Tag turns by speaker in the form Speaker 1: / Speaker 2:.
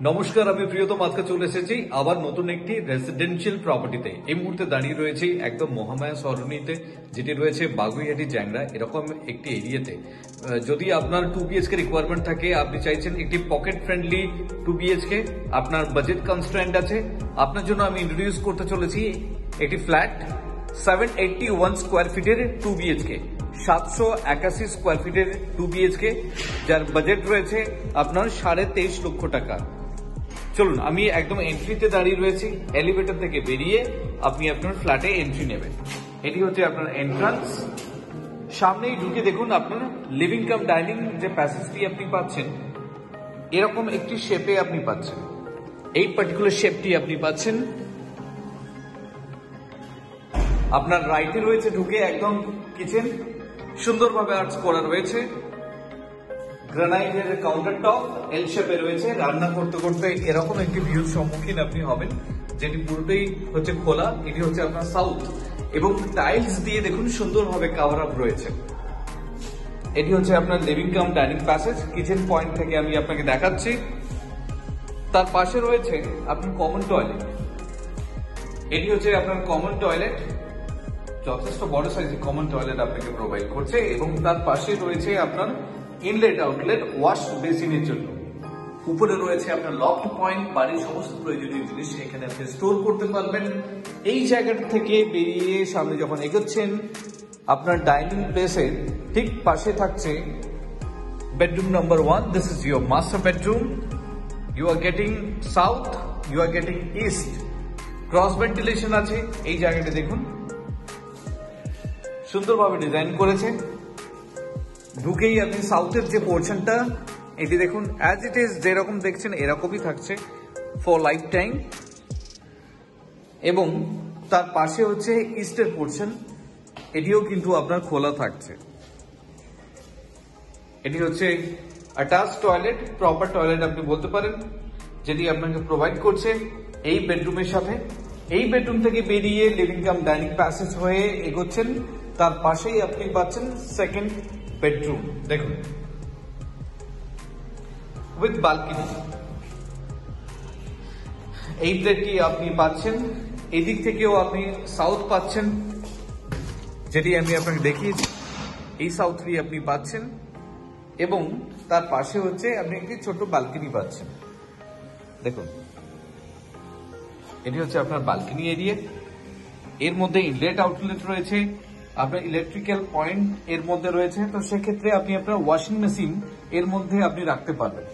Speaker 1: নমস্কার, আমি প্রিয়তম আজকে চলে এসেছি আবার নতুন একটি রেসিডেন্সিয়াল প্রপার্টিতে। এই মুহূর্তে দাঁড়িয়ে রয়েছি একদম মহামায়া সরণিতে, যেটি রয়েছে বাগুইহাটি জ্যাংরা এরকম একটি এরিয়াতে। যদি আপনার 2 BHK রিকোয়ারমেন্ট থাকে, আপনি চাইছেন একটি পকেট ফ্রেন্ডলি 2 BHK, আপনার বাজেট কনস্ট্রেন্ট আছে, আপনার জন্য আমি ইন্ট্রোডিউস করতে চলেছি একটি ফ্ল্যাট 781 স্কোয়ার ফিটের 2 BHK, 781 স্কোয়ার ফিটের 2 BHK, যার বাজেট রয়েছে আপনার 23.5 লক্ষ টাকা। চলুন, আমি একদম এন্ট্রিতে দাঁড়িয়ে রয়েছি। এলিভেটর থেকে বেরিয়ে আপনি আপনার ফ্ল্যাটে এন্ট্রি নেবেন। এটি হচ্ছে আপনার এন্ট্রান্স। সামনেই ঢুকে দেখুন আপনার লিভিং কাম ডাইনিং যে প্যাসেজটি আপনি পাচ্ছেন, এরকম একটি শেপে আপনি পাচ্ছেন। এই পার্টিকুলার শেপটি আপনি পাচ্ছেন। আপনার রাইটে রয়েছে ঢুকে একদম কিচেন, সুন্দরভাবে আর্টস করা রয়েছে। গ্রানাইটের কাউন্টার টপ এল শেপে রয়েছে। রান্না করতে করতে এরকম একটি ভিউর সম্মুখীন আপনি হবেন, যেটি পুরোটাই হচ্ছে খোলা। এটি হচ্ছে আপনার সাউথ, এবং টাইলস দিয়ে দেখুন সুন্দরভাবে কাভার আপ রয়েছে। এটি হচ্ছে আপনার living cum dining passage. Kitchen point থেকে আমি আপনাকে দেখাচ্ছি। তার পাশে রয়েছে আপনার কমন টয়লেট। এটি হচ্ছে আপনার কমন টয়লেট, যথেষ্ট বড় সাইজের কমন টয়লেট আপনাকে প্রোভাইড করছে, এবং তার পাশে রয়েছে আপনার ইনলেট আউটলেট ওয়াশ বেসিনের জন্য। উপরে রয়েছে আপনার লফট পয়েন্ট, বাড়ির সমস্ত প্রয়োজনীয় জিনিস এখানে আপনি স্টোর করতে পারবেন। এই জায়গাটা থেকে বেরিয়ে সামনে যখন এগোচ্ছেন, আপনার ডাইনিং প্লেসের ঠিক পাশে থাকছে bedroom number 1। This is your master bedroom. You are getting south, you are getting east. Cross ventilation আছে। এই জায়গাটা দেখুন সুন্দরভাবে ডিজাইন করেছে। ঢুকেই আপনি সাউথের যে পোর্শনটা, এটি দেখুন অ্যাজ ইট ইজ যেরকম দেখছেন এরকমই থাকছে ফর লাইফ টাইম। এবং তার পাশে হচ্ছে ইস্টের পোর্শন, এটিও কিন্তু আপনার খোলা থাকছে। এটি হচ্ছে অ্যাটাচ টয়লেট, প্রপার টয়লেট আপনি বলতে পারেন, যেটি আপনাকে প্রোভাইড করছে এই বেডরুমের সাথে। এই বেডরুম থেকে বেরিয়ে লিভিং কাম ডাইনিং প্যাসেজ হয়ে এগোচ্ছেন, তার পাশেই আপনি পাচ্ছেন সেকেন্ড বেডরুম। দেখুন উইথ বালকনি। এই প্লেটটি আপনি পাচ্ছেন। এদিক থেকেও আপনি সাউথ পাচ্ছেন, যেটি আমি আপনাকে দেখিয়েছি। এই সাউথটি আপনি পাচ্ছেন, এবং তার পাশে হচ্ছে আপনি একটি ছোট বালকনি পাচ্ছেন। দেখুন এটি হচ্ছে আপনার বালকনি এরিয়া। এর মধ্যে ইনলেট আউটলেট রয়েছে, আপনার ইলেকট্রিক্যাল পয়েন্ট এর মধ্যে রয়েছে। তো সেক্ষেত্রে আপনি আপনার ওয়াশিং মেশিন এর মধ্যে আপনি রাখতে পারবেন।